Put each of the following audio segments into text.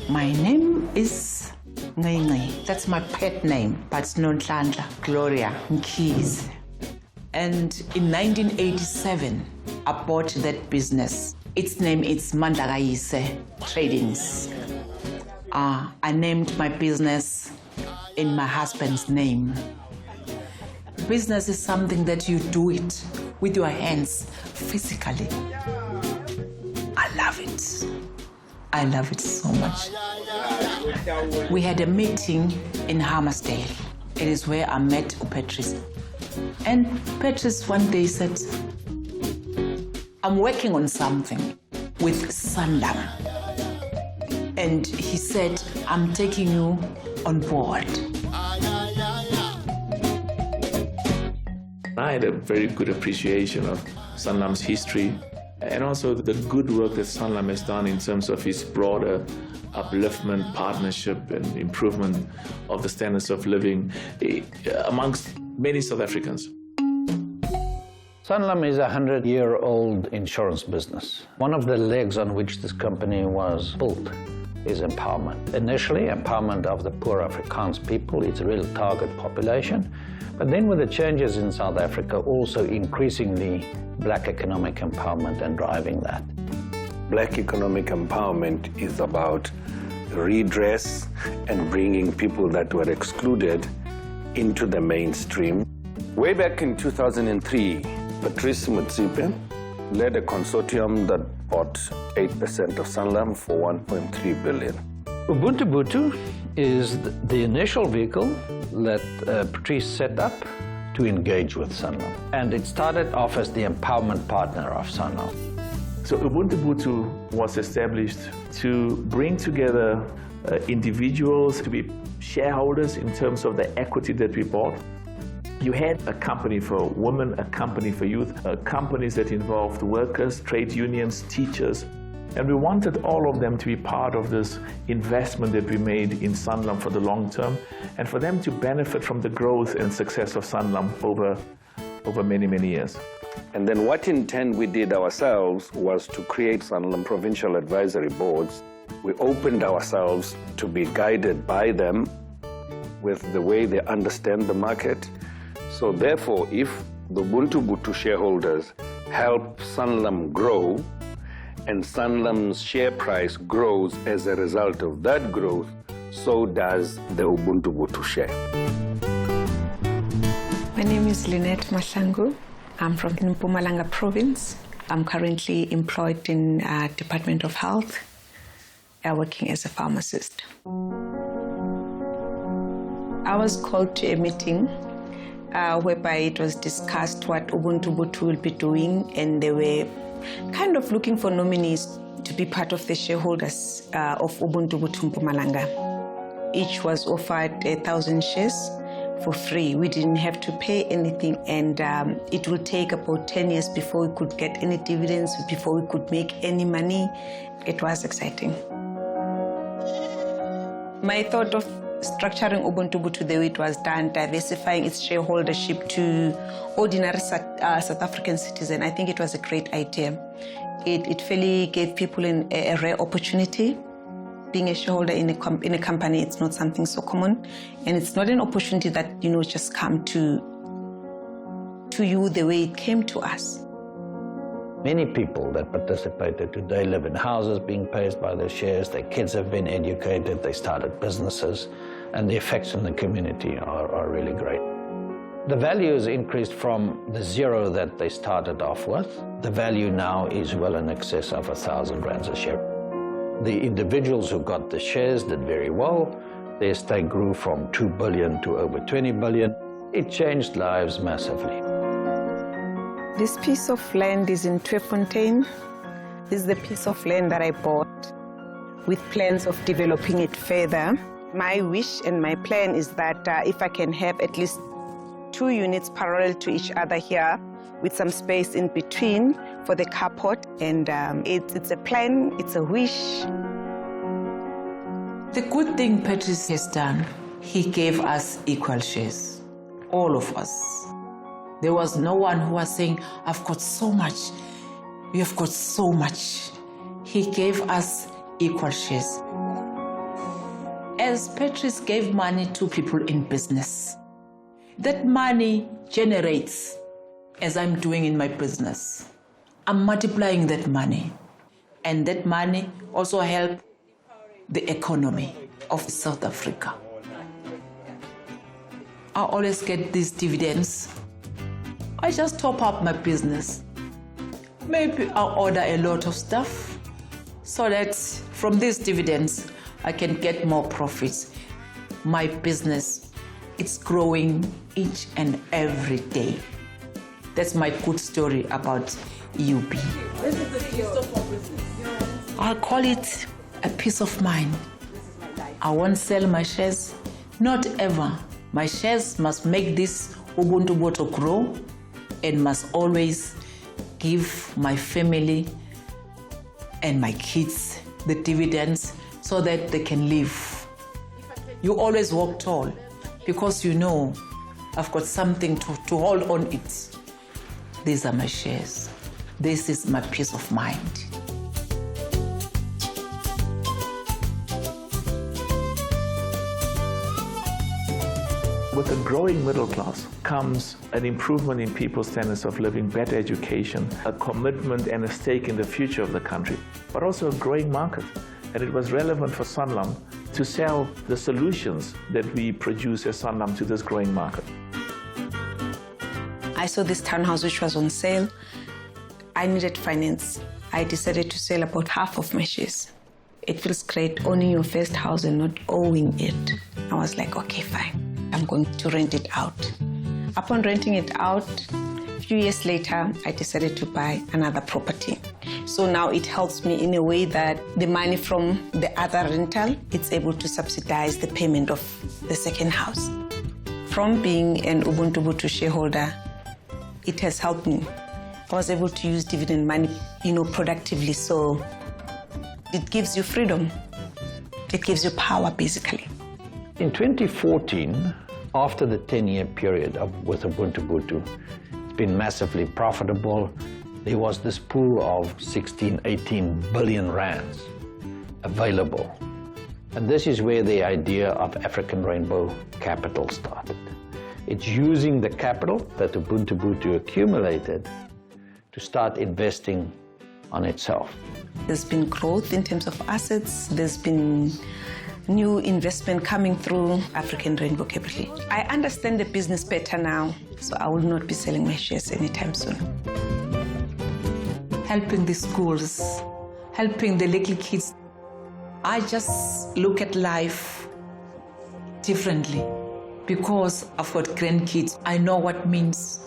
My name is Ngenge. That's my pet name, but it's Nonhlanhla Gloria Mkhize. And in 1987, I bought that business. Its name is Mandlakayise Tradings. I named my business in my husband's name. Business is something that you do it with your hands, physically. I love it. I love it so much. We had a meeting in Hammersdale. It is where I met Patrice. And Patrice one day said, I'm working on something with Sanlam. And he said, I'm taking you on board. I had a very good appreciation of Sanlam's history and also the good work that Sanlam has done in terms of its broader upliftment, partnership, and improvement of the standards of living amongst many South Africans. Sanlam is a 100-year-old insurance business. One of the legs on which this company was built is empowerment. Initially, empowerment of the poor Afrikaans people, its real target population. But then with the changes in South Africa, also increasingly black economic empowerment and driving that. Black economic empowerment is about redress and bringing people that were excluded into the mainstream. Way back in 2003, Patrice Motsepe led a consortium that bought 8% of Sanlam for 1.3 billion. Ubuntu is the initial vehicle that Patrice set up to engage with Sanlam. And it started off as the empowerment partner of Sanlam. So Ubuntu was established to bring together individuals to be shareholders in terms of the equity that we bought. You had a company for women, a company for youth, companies that involved workers, trade unions, teachers. And we wanted all of them to be part of this investment that we made in Sanlam for the long term, and for them to benefit from the growth and success of Sanlam over many, many years. And then what in turn we did ourselves was to create Sanlam provincial advisory boards. We opened ourselves to be guided by them with the way they understand the market. So therefore, if the Ubuntu shareholders help Sanlam grow, and Sanlam's share price grows as a result of that growth, so does the Ubuntu share. My name is Lynette Mahlangu. I'm from Mpumalanga province. I'm currently employed in Department of Health, working as a pharmacist. I was called to a meeting whereby it was discussed what Ubuntu will be doing, and they were kind of looking for nominees to be part of the shareholders of Ubuntu Mpumalanga. Each was offered 1,000 shares for free. We didn't have to pay anything, and it would take about 10 years before we could get any dividends, before we could make any money. It was exciting. My thought of structuring Ubuntu the way it was done, diversifying its shareholdership to ordinary South African citizens, I think it was a great idea. It really gave people a rare opportunity. Being a shareholder in a company, it's not something so common, and it's not an opportunity that just come to you the way it came to us. Many people that participated today live in houses being paid by their shares, their kids have been educated, they started businesses, and the effects in the community are really great. The value has increased from the zero that they started off with. The value now is well in excess of 1,000 rands a share. The individuals who got the shares did very well. Their estate grew from 2 billion to over 20 billion. It changed lives massively. This piece of land is in Tweefontein. This is the piece of land that I bought with plans of developing it further. My wish and my plan is that if I can have at least 2 units parallel to each other here with some space in between for the carport, and it's a plan, it's a wish. The good thing Patrice has done, he gave us equal shares, all of us. There was no one who was saying, I've got so much, you've got so much. He gave us equal shares. as Patrice gave money to people in business, that money generates, as I'm doing in my business. I'm multiplying that money. And that money also helps the economy of South Africa. I always get these dividends. I just top up my business. Maybe I'll order a lot of stuff so that from these dividends, I can get more profits. My business, it's growing each and every day. That's my good story about UB. This is the key stuff for business. I'll call it a peace of mind. I won't sell my shares, not ever. My shares must make this Ubuntu Bottle grow and must always give my family and my kids the dividends so that they can live. You always walk tall because you know I've got something to hold on it. These are my shares. This is my peace of mind. With a growing middle class comes an improvement in people's standards of living, better education, a commitment and a stake in the future of the country, but also a growing market. And it was relevant for Sanlam to sell the solutions that we produce as Sanlam to this growing market. I saw this townhouse which was on sale. I needed finance. I decided to sell about half of my shares. It feels great owning your first house and not owing it. I was like, okay, fine. I'm going to rent it out. Upon renting it out, a few years later, I decided to buy another property. So now it helps me in a way that the money from the other rental, it's able to subsidize the payment of the second house. From being an Ubuntu Bottle shareholder, it has helped me. I was able to use dividend money, productively. So it gives you freedom. It gives you power, basically. In 2014, after the 10-year period with Ubuntu Bottle, it's been massively profitable. There was this pool of 16, 18 billion rands available. And this is where the idea of African Rainbow Capital started. It's using the capital that Ubuntu Bottle accumulated to start investing on itself. There's been growth in terms of assets. There's been new investment coming through African Rainbow Capital. I understand the business better now, so I will not be selling my shares anytime soon. Helping the schools, helping the little kids. I just look at life differently because I've got grandkids. I know what it means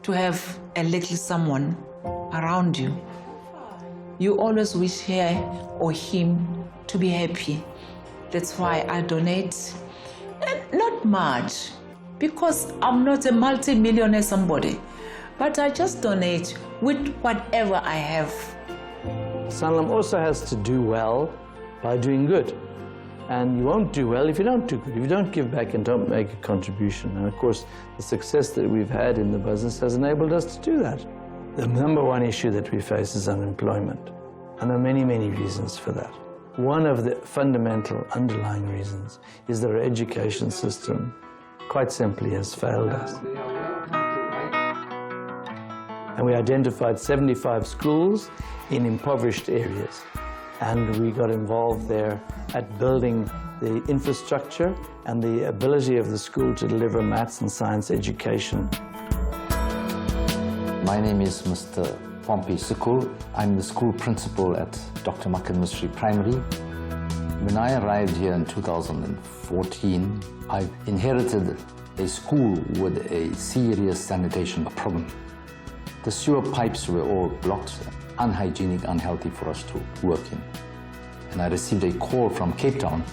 to have a little someone around you. You always wish her or him to be happy. That's why I donate, not much, because I'm not a multi-millionaire somebody, but I just donate with whatever I have. Sanlam also has to do well by doing good. And you won't do well if you don't do good, if you don't give back and don't make a contribution. And of course, the success that we've had in the business has enabled us to do that. The number one issue that we face is unemployment. And there are many, many reasons for that. One of the fundamental underlying reasons is that our education system, quite simply, has failed us. And we identified 75 schools in impoverished areas. And we got involved there at building the infrastructure and the ability of the school to deliver maths and science education. My name is Mr. Pompey Sukul. I'm the school principal at Dr. Makanmusri Primary. When I arrived here in 2014, I inherited a school with a serious sanitation problem. The sewer pipes were all blocked, unhygienic, unhealthy for us to work in. And I received a call from Cape Town.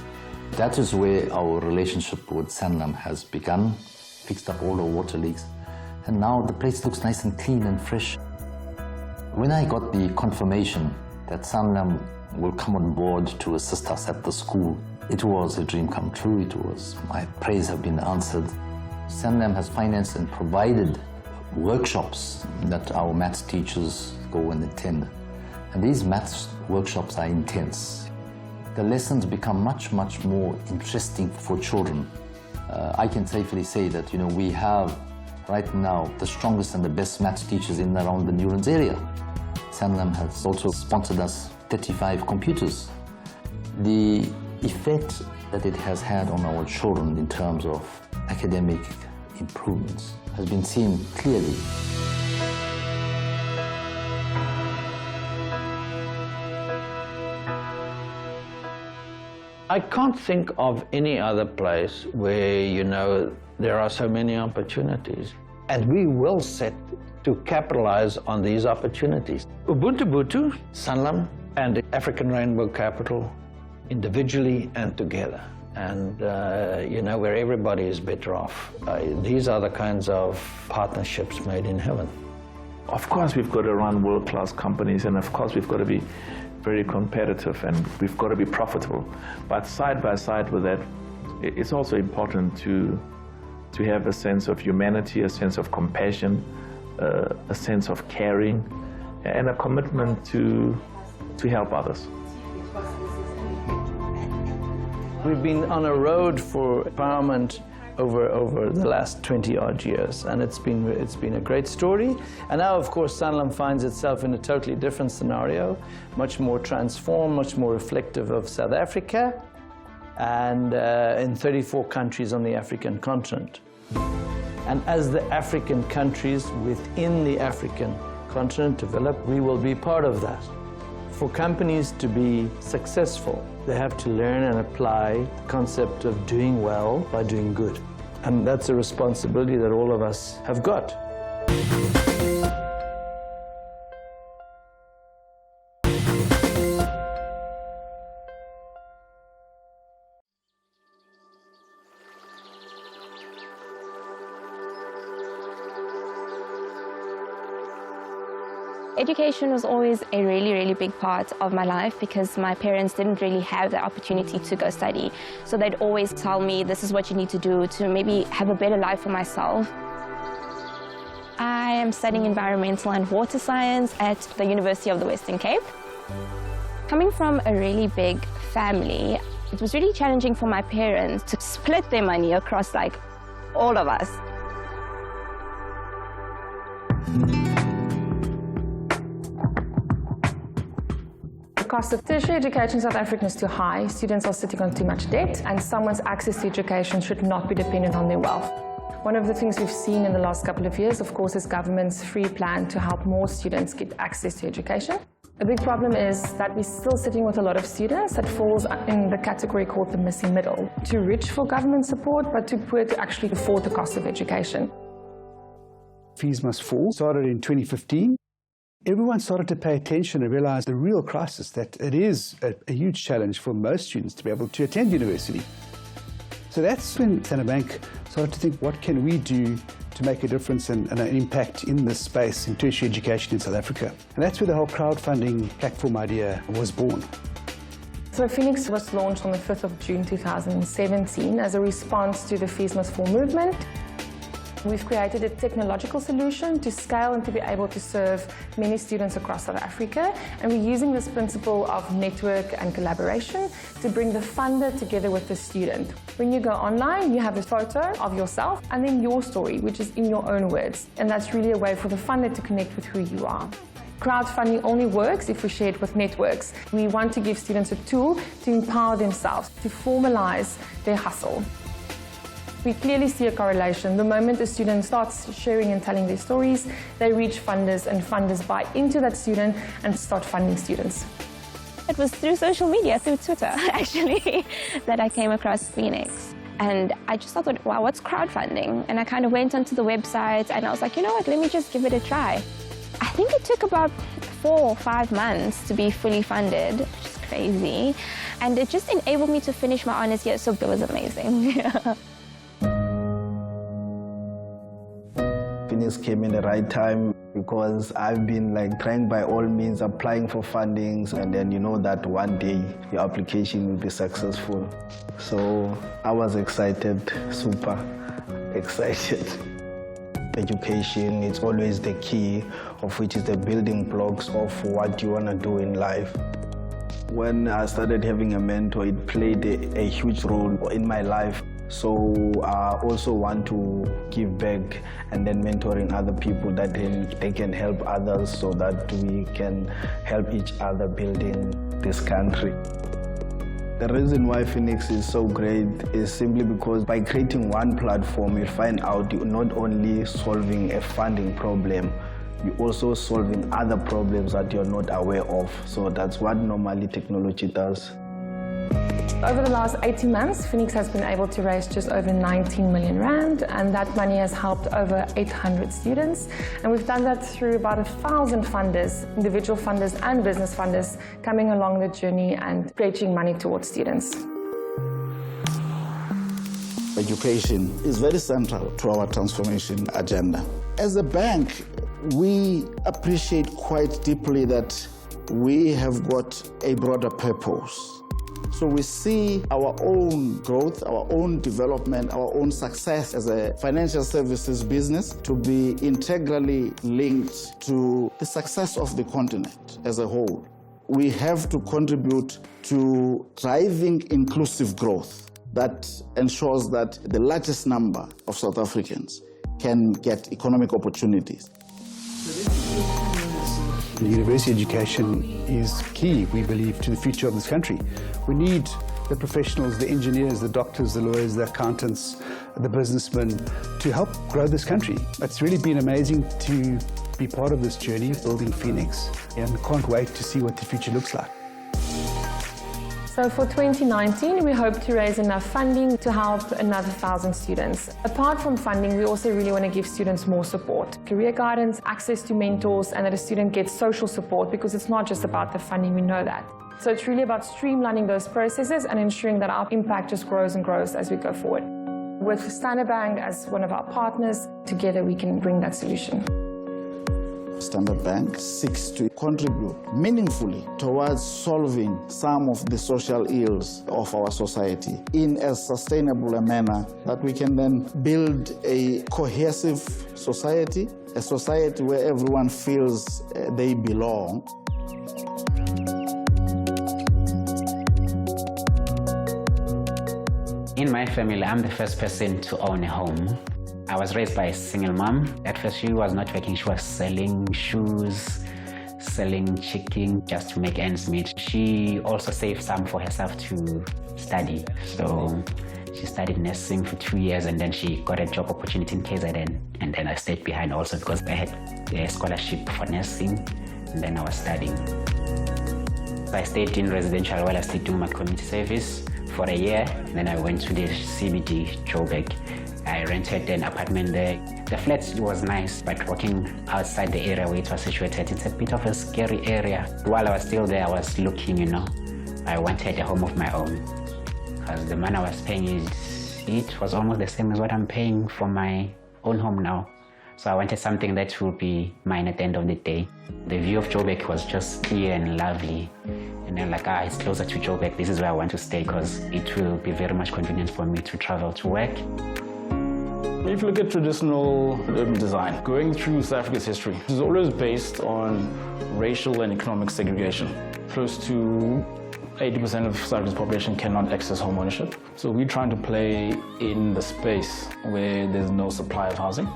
That is where our relationship with Sanlam has begun, fixed up all the water leaks, and now the place looks nice and clean and fresh. When I got the confirmation that Sanlam will come on board to assist us at the school, it was a dream come true. It was, my prayers have been answered. Sanlam has financed and provided workshops that our maths teachers go and attend. And these maths workshops are intense. the lessons become much more interesting for children. I can safely say that, we have right now the strongest and the best maths teachers in and around the Newlands area. Sanlam has also sponsored us 35 computers. The effect that it has had on our children in terms of academic improvements has been seen clearly. I can't think of any other place where, there are so many opportunities. And we will set to capitalize on these opportunities. Ubuntu, Sanlam, and the African Rainbow Capital, individually and together. And, where everybody is better off. These are the kinds of partnerships made in heaven. Of course, we've got to run world-class companies, and of course, we've got to be very competitive, and we've got to be profitable. But side by side with that, it's also important to have a sense of humanity, a sense of compassion, a sense of caring, and a commitment to help others. We've been on a road for empowerment over the last 20-odd years, and it's been a great story. And now, of course, Sanlam finds itself in a totally different scenario, much more transformed, much more reflective of South Africa, and in 34 countries on the African continent. And as the African countries within the African continent develop, we will be part of that. For companies to be successful, they have to learn and apply the concept of doing well by doing good. And that's a responsibility that all of us have got. Education was always a really big part of my life because my parents didn't really have the opportunity to go study. So they'd always tell me, this is what you need to do to maybe have a better life for myself. I am studying environmental and water science at the University of the Western Cape. Coming from a really big family, it was really challenging for my parents to split their money across all of us. The cost of tertiary education in South Africa is too high. Students are sitting on too much debt, and someone's access to education should not be dependent on their wealth. One of the things we've seen in the last couple of years, of course, is government's free plan to help more students get access to education. A big problem is that we're still sitting with a lot of students that falls in the category called the missing middle. Too rich for government support, but too poor to actually afford the cost of education. Fees Must Fall started in 2015. Everyone started to pay attention and realize the real crisis, that it is a huge challenge for most students to be able to attend university. So that's when Standard Bank started to think, what can we do to make a difference and an impact in this space in tertiary education in South Africa? And that's where the whole crowdfunding platform idea was born. So Phoenix was launched on the 5th of June 2017 as a response to the Fees Must Fall movement. We've created a technological solution to scale and to be able to serve many students across South Africa. And we're using this principle of network and collaboration to bring the funder together with the student. When you go online, you have a photo of yourself and then your story, which is in your own words. And that's really a way for the funder to connect with who you are. Crowdfunding only works if we share it with networks. We want to give students a tool to empower themselves, to formalize their hustle. We clearly see a correlation. The moment a student starts sharing and telling their stories, they reach funders, and funders buy into that student and start funding students. It was through social media, through Twitter, actually, that I came across Phoenix. And I just thought, wow, what's crowdfunding? And I kind of went onto the website and I was like, you know what, let me just give it a try. I think it took about 4 or 5 months to be fully funded, which is crazy. And it just enabled me to finish my honours year, so it was amazing. Phoenix came in the right time because I've been trying by all means applying for fundings, and then you know that one day your application will be successful. So I was excited, super excited. Education is always the key, of which is the building blocks of what you want to do in life. When I started having a mentor, it played a huge role in my life. So I also want to give back and then mentoring other people that they can help others so that we can help each other building this country. The reason why Phoenix is so great is simply because by creating one platform, you find out you're not only solving a funding problem, you're also solving other problems that you're not aware of. So that's what normally technology does. Over the last 18 months, Phoenix has been able to raise just over 19 million rand, and that money has helped over 800 students. And we've done that through about 1,000 funders, individual funders and business funders, coming along the journey and stretching money towards students. Education is very central to our transformation agenda. As a bank, we appreciate quite deeply that we have got a broader purpose. So we see our own growth, our own development, our own success as a financial services business to be integrally linked to the success of the continent as a whole. We have to contribute to driving inclusive growth that ensures that the largest number of South Africans can get economic opportunities. University education is key, we believe, to the future of this country. We need the professionals, the engineers, the doctors, the lawyers, the accountants, the businessmen to help grow this country. It's really been amazing to be part of this journey, building Phoenix, and can't wait to see what the future looks like. So for 2019, we hope to raise enough funding to help another 1,000 students. Apart from funding, we also really want to give students more support, career guidance, access to mentors, and that a student gets social support, because it's not just about the funding, we know that. So it's really about streamlining those processes and ensuring that our impact just grows and grows as we go forward. With Standard Bank as one of our partners, together we can bring that solution. Standard Bank seeks to contribute meaningfully towards solving some of the social ills of our society in as sustainable a manner that we can then build a cohesive society, a society where everyone feels they belong. In my family, I'm the first person to own a home. I was raised by a single mom. At first, she was not working. She was selling shoes, selling chicken just to make ends meet. She also saved some for herself to study. So she studied nursing for 2 years, and then she got a job opportunity in KZN. And then I stayed behind also because I had a scholarship for nursing, and then I was studying. So I stayed in residential while I stayed doing my community service for a year. Then I went to the CBD, Joburg. I rented an apartment there. The flat was nice, but walking outside the area where it was situated, it's a bit of a scary area. While I was still there, I was looking, I wanted a home of my own. Because the money I was paying, it was almost the same as what I'm paying for my own home now. So I wanted something that will be mine at the end of the day. The view of Joburg was just clear and lovely. And then it's closer to Joburg. This is where I want to stay because it will be very much convenient for me to travel to work. If you look at traditional urban design, going through South Africa's history, it is always based on racial and economic segregation. Close to 80% of South Africa's population cannot access home ownership. So we're trying to play in the space where there's no supply of housing.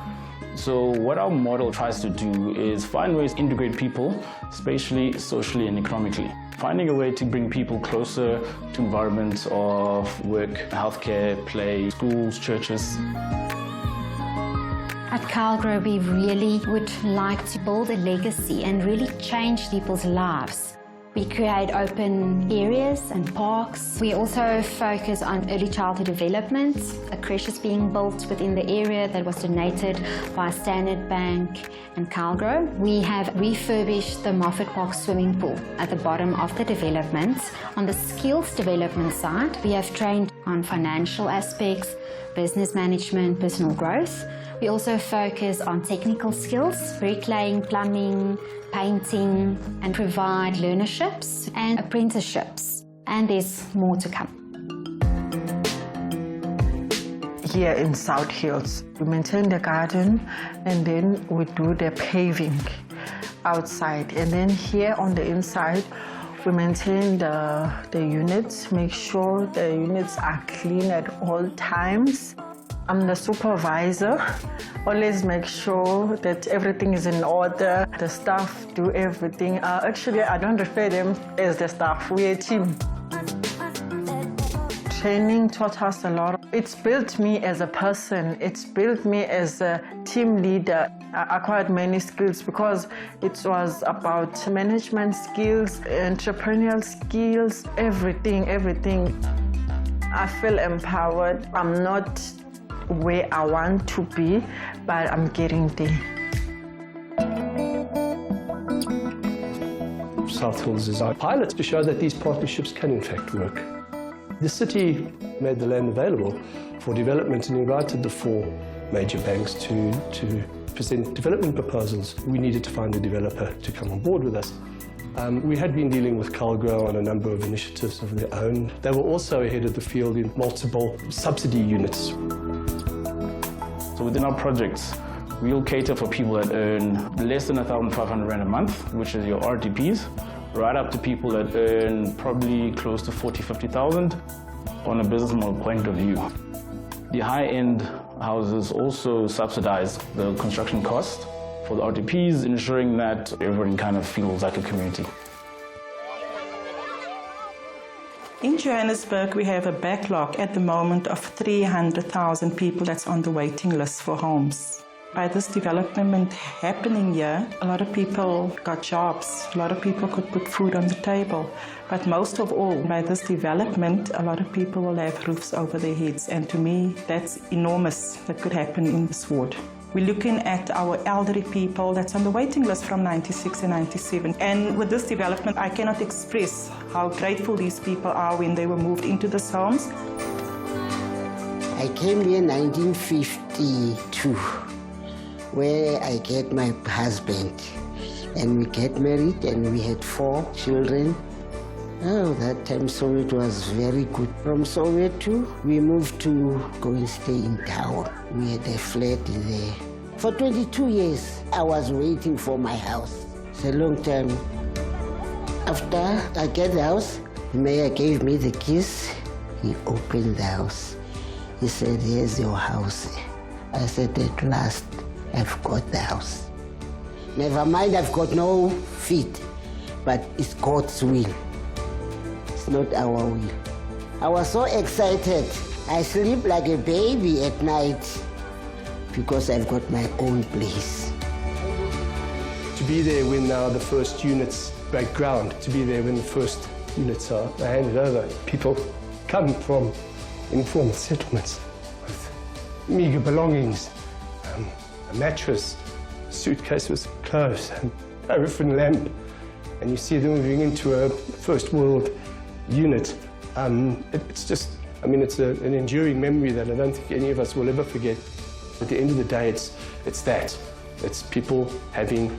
So what our model tries to do is find ways to integrate people spatially, socially, and economically. Finding a way to bring people closer to environments of work, healthcare, play, schools, churches. At CalGrow, we really would like to build a legacy and really change people's lives. We create open areas and parks. We also focus on early childhood development. A creche is being built within the area that was donated by Standard Bank and CalGrow. We have refurbished the Moffat Park swimming pool at the bottom of the development. On the skills development side, we have trained on financial aspects, business management, personal growth. We also focus on technical skills, bricklaying, plumbing, painting, and provide learnerships and apprenticeships. And there's more to come. Here in South Hills, we maintain the garden and then we do the paving outside. And then here on the inside, We maintain the units, make sure the units are clean at all times. I'm the supervisor. Always make sure that everything is in order. The staff do everything. Actually, I don't refer them as the staff. We're a team. Training taught us a lot. It's built me as a person. It's built me as a team leader. I acquired many skills because it was about management skills, entrepreneurial skills, everything. I feel empowered. I'm not where I want to be, but I'm getting there. South Hills is our pilot to show that these partnerships can in fact work. The city made the land available for development and invited the 4 major banks to present development proposals. We needed to find a developer to come on board with us. We had been dealing with Calgro on a number of initiatives of their own. They were also ahead of the field in multiple subsidy units. So within our projects, we'll cater for people that earn less than 1,500 Rand a month, which is your RTPs, right up to people that earn probably close to 40,000-50,000 on a business model point of view. The high-end houses also subsidize the construction cost for the RTPs, ensuring that everyone kind of feels like a community. In Johannesburg, we have a backlog at the moment of 300,000 people that's on the waiting list for homes. By this development happening here, a lot of people got jobs, a lot of people could put food on the table. But most of all, by this development, a lot of people will have roofs over their heads. And to me, that's enormous that could happen in this ward. We're looking at our elderly people that's on the waiting list from 96 and 97. And with this development, I cannot express how grateful these people are when they were moved into these homes. I came here in 1952, where I get my husband. And we get married and we had 4 children. Oh, that time Soweto was very good. From Soweto, we moved to go and stay in town. We had a flat there. For 22 years, I was waiting for my house. It's a long time. After I get the house, the mayor gave me the keys. He opened the house. He said, here's your house. I said, at last, I've got the house. Never mind, I've got no feet, but it's God's will. It's not our will. I was so excited. I sleep like a baby at night because I've got my own place. To be there when now the first units break ground, to be there when the first units are handed over. People come from informal settlements with meager belongings, a mattress, a suitcase with clothes, and a paraffin lamp. And you see them moving into a first world unit. It's just, I mean, it's an enduring memory that I don't think any of us will ever forget. At the end of the day, it's that. It's people having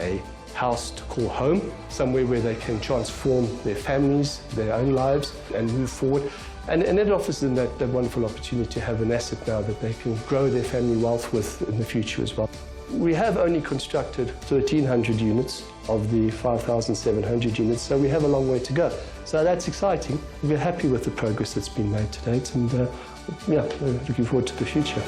a house to call home, somewhere where they can transform their families, their own lives, and move forward. And it offers them that wonderful opportunity to have an asset now that they can grow their family wealth with in the future as well. We have only constructed 1,300 units of the 5,700 units, so we have a long way to go. So that's exciting. We're happy with the progress that's been made to date, and yeah, we're looking forward to the future.